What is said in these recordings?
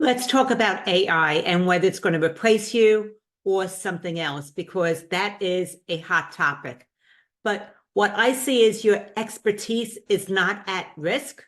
Let's talk about AI and whether it's going to replace you or something else, because that is a hot topic. But what I see is your expertise is not at risk,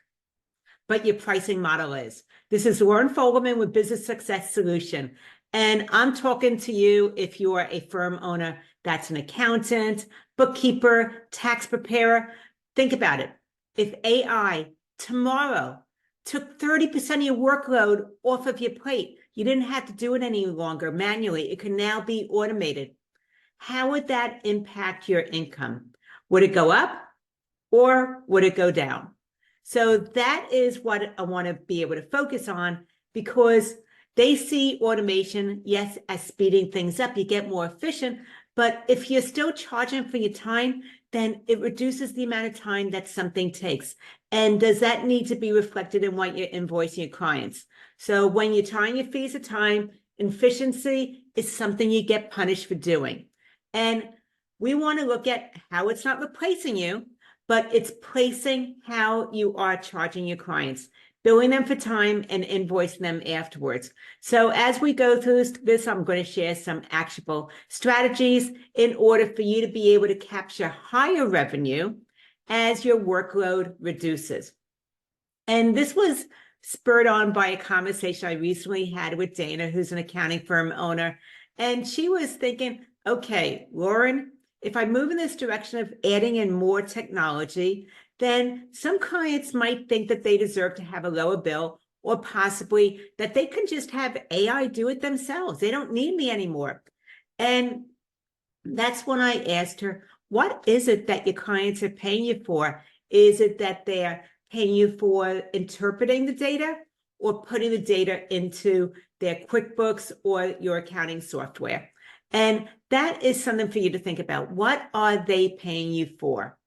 but your pricing model is. This is Lauren Fogelman with Business Success Solution. And I'm talking to you if you are a firm owner that's an accountant, bookkeeper, tax preparer. Think about it. If AI tomorrow took 30% of your workload off of your plate, you didn't have to do it any longer manually. It can now be automated. How would that impact your income? Would it go up or would it go down? So that is what I want to be able to focus on, because they see automation, yes, as speeding things up. You get more efficient, but if you're still charging for your time, then it reduces the amount of time that something takes. And does that need to be reflected in what you're invoicing your clients? So when you're tying your fees of time, efficiency is something you get punished for doing. And we want to look at how it's not replacing you, but it's placing how you are charging your clients, billing them for time and invoicing them afterwards. So as we go through this, I'm going to share some actionable strategies in order for you to be able to capture higher revenue as your workload reduces. And this was spurred on by a conversation I recently had with Dana, who's an accounting firm owner. And she was thinking, okay, Lauren, if I move in this direction of adding in more technology, then some clients might think that they deserve to have a lower bill, or possibly that they can just have AI do it themselves. They don't need me anymore. And that's when I asked her, what is it that your clients are paying you for? Is it that they're paying you for interpreting the data or putting the data into their QuickBooks or your accounting software? And that is something for you to think about. What are they paying you for?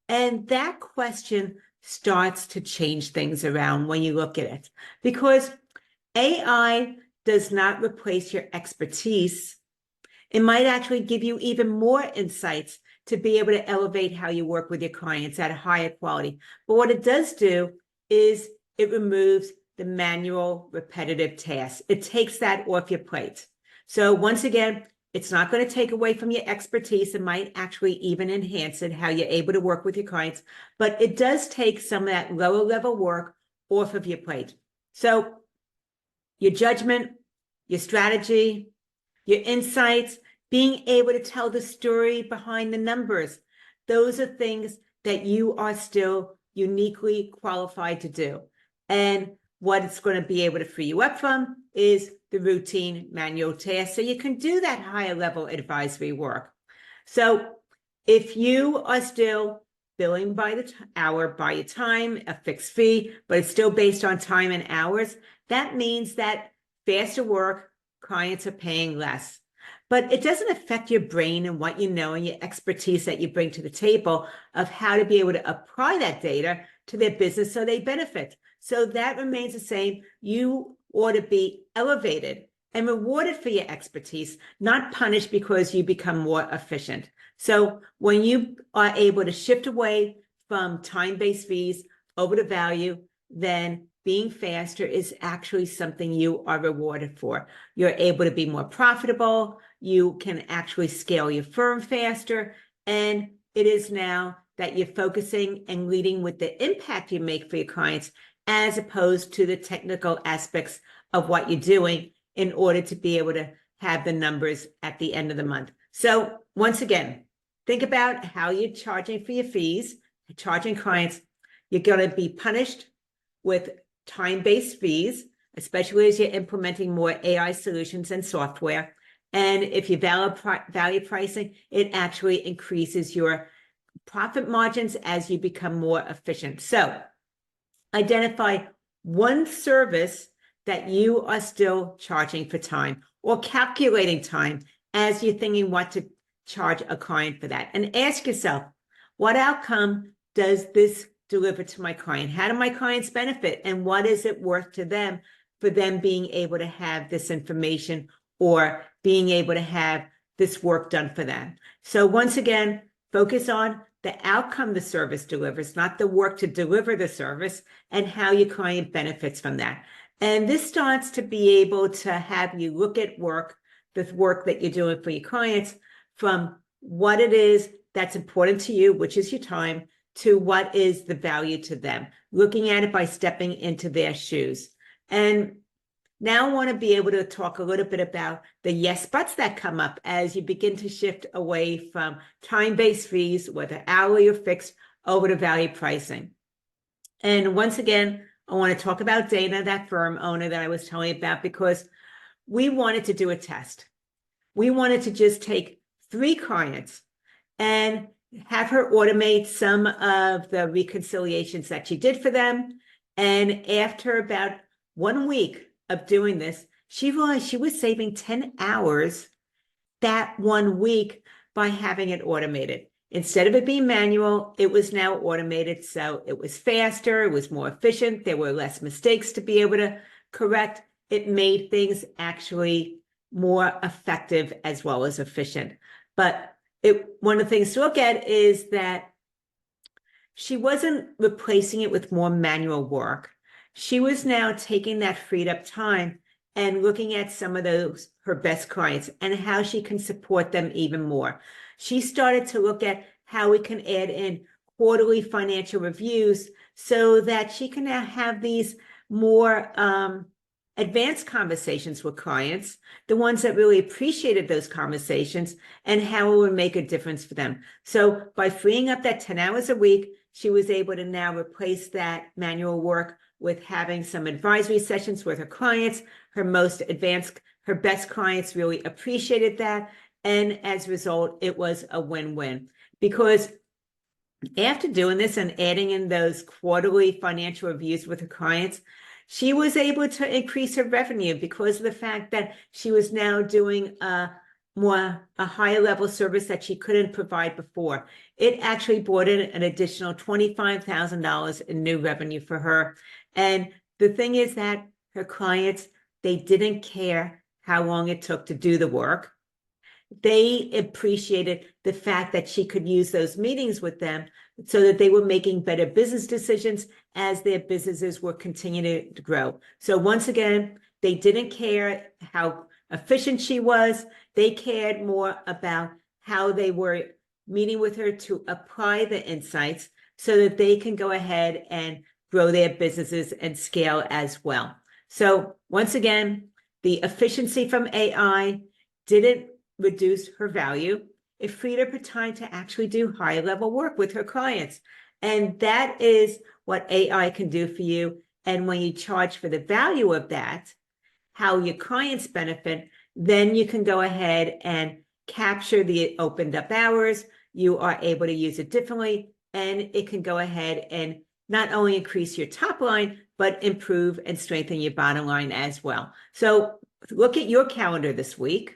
And that question starts to change things around when you look at it, because AI does not replace your expertise. It might actually give you even more insights to be able to elevate how you work with your clients at a higher quality. But what it does do is it removes the manual, repetitive tasks. It takes that off your plate. So once again, it's not going to take away from your expertise. It might actually even enhance it, how you're able to work with your clients, but it does take some of that lower level work off of your plate. So your judgment, your strategy, your insights, being able to tell the story behind the numbers, those are things that you are still uniquely qualified to do. And what it's going to be able to free you up from is the routine manual tasks, so you can do that higher level advisory work. So if you are still billing by the hour, by your time, a fixed fee, but it's still based on time and hours, that means that faster work, clients are paying less. But it doesn't affect your brain and what you know and your expertise that you bring to the table of how to be able to apply that data to their business so they benefit. So that remains the same. You ought to be elevated and rewarded for your expertise, not punished because you become more efficient. So when you are able to shift away from time-based fees over to value, then being faster is actually something you are rewarded for. You're able to be more profitable. You can actually scale your firm faster. And it is now that you're focusing and leading with the impact you make for your clients, as opposed to the technical aspects of what you're doing in order to be able to have the numbers at the end of the month. So once again, think about how you're charging for your fees, charging clients. You're going to be punished with time-based fees, especially as you're implementing more AI solutions and software. And if you value pricing, it actually increases your profit margins as you become more efficient. So identify one service that you are still charging for time or calculating time as you're thinking what to charge a client for that. And ask yourself, what outcome does this deliver to my client? How do my clients benefit? And what is it worth to them for them being able to have this information or being able to have this work done for them? So once again, focus on the outcome the service delivers, not the work to deliver the service, and how your client benefits from that. And this starts to be able to have you look at the work that you're doing for your clients, from what it is that's important to you, which is your time, to what is the value to them, looking at it by stepping into their shoes. And now I want to be able to talk a little bit about the yes buts that come up as you begin to shift away from time-based fees, whether hourly or fixed, over to value pricing. And once again, I want to talk about Dana, that firm owner that I was telling you about, because we wanted to do a test. We wanted to just take 3 clients and have her automate some of the reconciliations that she did for them. And after about 1 week of doing this, she realized she was saving 10 hours that 1 week by having it automated. Instead of it being manual, it was now automated. So it was faster, it was more efficient, there were less mistakes to be able to correct. It made things actually more effective as well as efficient. But one of the things to look at is that she wasn't replacing it with more manual work. She was now taking that freed up time and looking at some of her best clients and how she can support them even more. She started to look at how we can add in quarterly financial reviews so that she can now have these more advanced conversations with clients, the ones that really appreciated those conversations, and how it would make a difference for them. So by freeing up that 10 hours a week, she was able to now replace that manual work with having some advisory sessions with her clients. Her best clients really appreciated that. And as a result, it was a win-win, because after doing this and adding in those quarterly financial reviews with her clients, she was able to increase her revenue because of the fact that she was now doing a higher level service that she couldn't provide before. It actually brought in an additional $25,000 in new revenue for her. And the thing is that her clients, they didn't care how long it took to do the work. They appreciated the fact that she could use those meetings with them so that they were making better business decisions as their businesses were continuing to grow. So once again, they didn't care how efficient she was. They cared more about how they were meeting with her to apply the insights so that they can go ahead and grow their businesses and scale as well. So once again, the efficiency from AI didn't reduce her value. It freed up her time to actually do high level work with her clients. And that is what AI can do for you. And when you charge for the value of that, how your clients benefit, then you can go ahead and capture the opened up hours. You are able to use it differently, and it can go ahead and not only increase your top line, but improve and strengthen your bottom line as well. So look at your calendar this week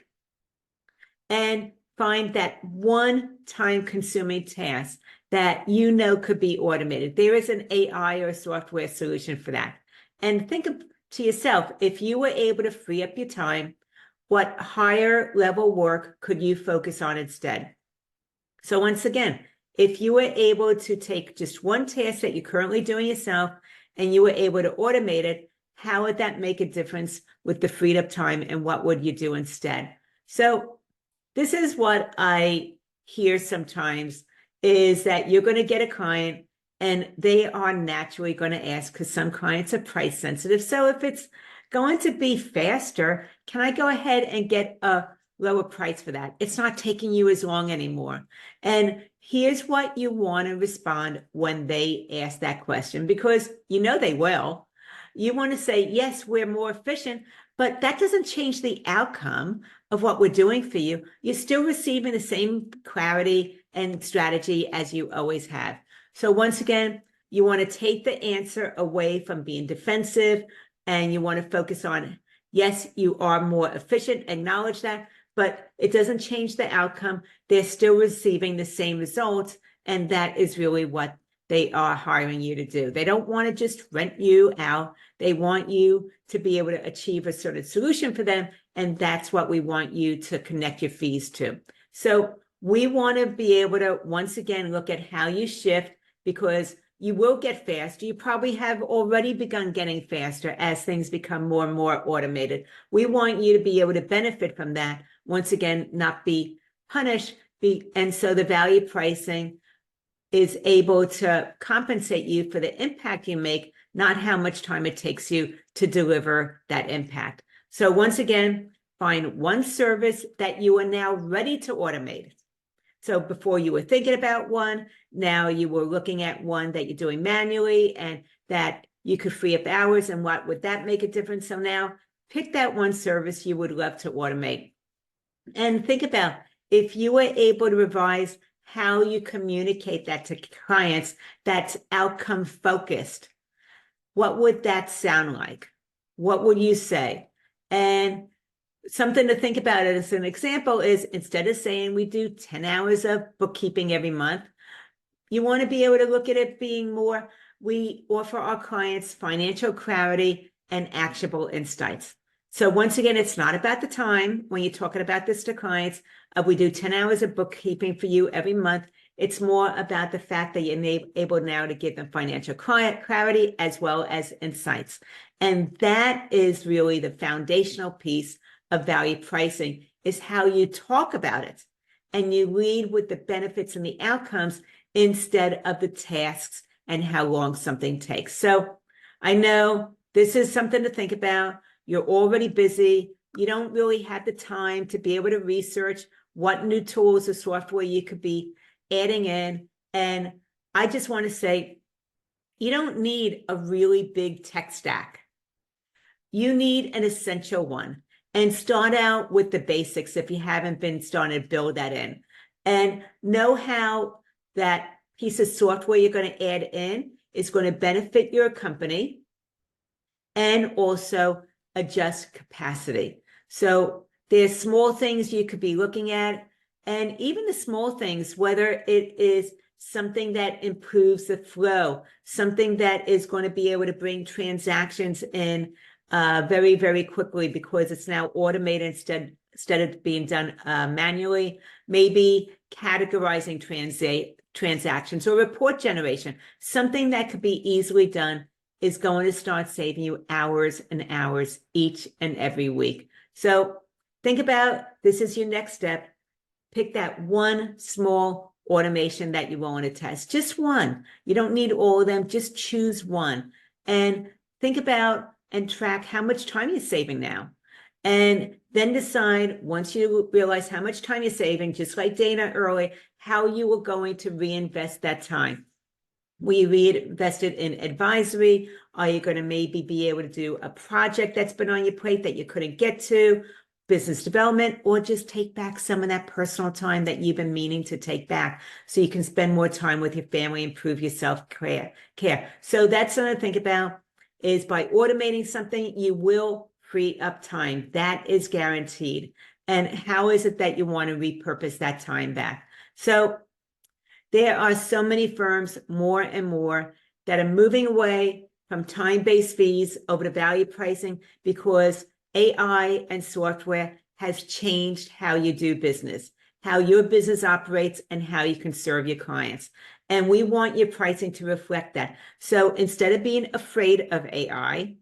and find that one time-consuming task that you know could be automated. There is an AI or software solution for that. And think to yourself, if you were able to free up your time, what higher level work could you focus on instead? So once again, if you were able to take just one task that you're currently doing yourself and you were able to automate it, how would that make a difference with the freed up time, and what would you do instead? So this is what I hear sometimes, is that you're going to get a client and they are naturally going to ask, because some clients are price sensitive. So if it's going to be faster, can I go ahead and get a lower price for that? It's not taking you as long anymore. And here's what you want to respond when they ask that question, because you know they will. You want to say, yes, we're more efficient, but that doesn't change the outcome of what we're doing for you. You're still receiving the same clarity and strategy as you always have. So once again, you want to take the answer away from being defensive, and you want to focus on, yes, you are more efficient, acknowledge that, but it doesn't change the outcome. They're still receiving the same results, and that is really what they are hiring you to do. They don't want to just rent you out. They want you to be able to achieve a certain solution for them, and that's what we want you to connect your fees to. So we want to be able to, once again, look at how you shift, because you will get faster. You probably have already begun getting faster as things become more and more automated. We want you to be able to benefit from that. Once again, not be punished. And so the value pricing is able to compensate you for the impact you make, not how much time it takes you to deliver that impact. So once again, find one service that you are now ready to automate. So before you were thinking about one, now you were looking at one that you're doing manually and that you could free up hours, and what would that make a difference? So now pick that one service you would love to automate. And think about if you were able to revise how you communicate that to clients that's outcome focused, what would that sound like? What would you say? And something to think about as an example is, instead of saying we do 10 hours of bookkeeping every month, you want to be able to look at it being more, we offer our clients financial clarity and actionable insights. So once again, it's not about the time when you're talking about this to clients. We do 10 hours of bookkeeping for you every month. It's more about the fact that you're able now to give them financial clarity as well as insights. And that is really the foundational piece of value pricing, is how you talk about it. And you lead with the benefits and the outcomes instead of the tasks and how long something takes. So I know this is something to think about. You're already busy. You don't really have the time to be able to research what new tools or software you could be adding in. And I just want to say, you don't need a really big tech stack. You need an essential one. And start out with the basics if you haven't been starting to build that in. And know how that piece of software you're going to add in is going to benefit your company and also adjust capacity. So there's small things you could be looking at, and even the small things, whether it is something that improves the flow, something that is going to be able to bring transactions in very, very quickly because it's now automated instead of being done manually, maybe categorizing transactions or report generation. Something that could be easily done is going to start saving you hours and hours each and every week. So think about, this is your next step. Pick that one small automation that you want to test, just one. You don't need all of them, just choose one. And think about and track how much time you're saving now. And then decide, once you realize how much time you're saving, just like Dana earlier, how you are going to reinvest that time. Will you reinvest it in advisory? Are you going to maybe be able to do a project that's been on your plate that you couldn't get to, business development, or just take back some of that personal time that you've been meaning to take back so you can spend more time with your family, improve your self-care. So that's something to think about, is by automating something, you will free up time. That is guaranteed. And how is it that you want to repurpose that time back? So there are so many firms, more and more, that are moving away from time-based fees over to value pricing because AI and software has changed how you do business, how your business operates, and how you can serve your clients. And we want your pricing to reflect that. So instead of being afraid of AI,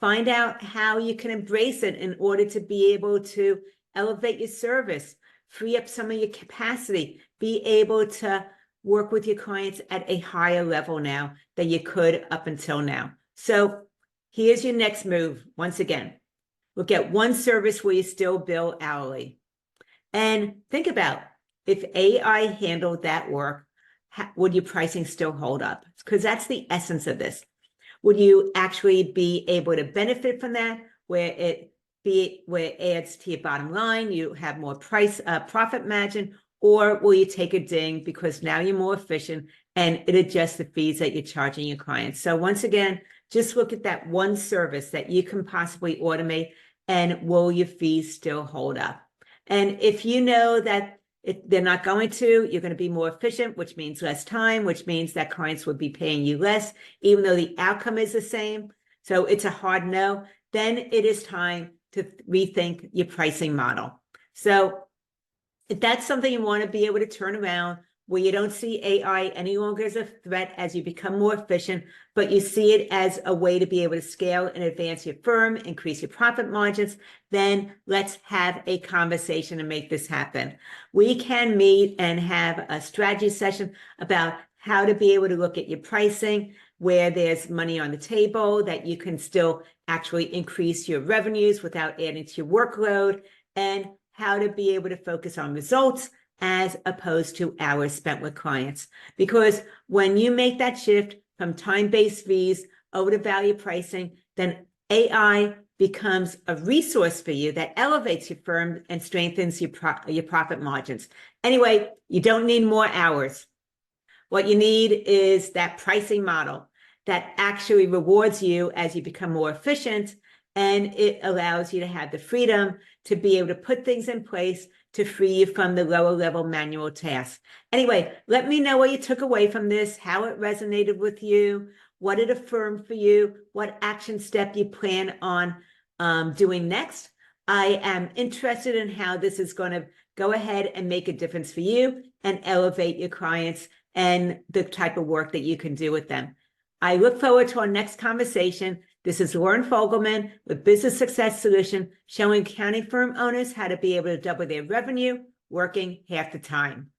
find out how you can embrace it in order to be able to elevate your service, free up some of your capacity, be able to work with your clients at a higher level now than you could up until now. So here's your next move. Once again, look at one service where you still bill hourly. And think about, if AI handled that work, would your pricing still hold up? Because that's the essence of this. Would you actually be able to benefit from that, where it adds to your bottom line, you have more profit margin, or will you take a ding because now you're more efficient and it adjusts the fees that you're charging your clients? So once again, just look at that one service that you can possibly automate, and will your fees still hold up? And if you know that they're not going to, you're going to be more efficient, which means less time, which means that clients would be paying you less, even though the outcome is the same. So it's a hard no. Then it is time to rethink your pricing model. So That's something you want to be able to turn around, where you don't see AI any longer as a threat as you become more efficient, but you see it as a way to be able to scale and advance your firm, increase your profit margins. Then let's have a conversation and make this happen. We can meet and have a strategy session about how to be able to look at your pricing, where there's money on the table, that you can still actually increase your revenues without adding to your workload, and how to be able to focus on results as opposed to hours spent with clients. Because when you make that shift from time-based fees over to value pricing, then AI becomes a resource for you that elevates your firm and strengthens your profit margins. Anyway, you don't need more hours. What you need is that pricing model that actually rewards you as you become more efficient, and it allows you to have the freedom to be able to put things in place to free you from the lower level manual tasks. Anyway, let me know what you took away from this, how it resonated with you, what it affirmed for you, what action step you plan on doing next. I am interested in how this is going to go ahead and make a difference for you and elevate your clients and the type of work that you can do with them. I look forward to our next conversation. This is Lauren Fogelman with Business Success Solution, showing accounting firm owners how to be able to double their revenue working half the time.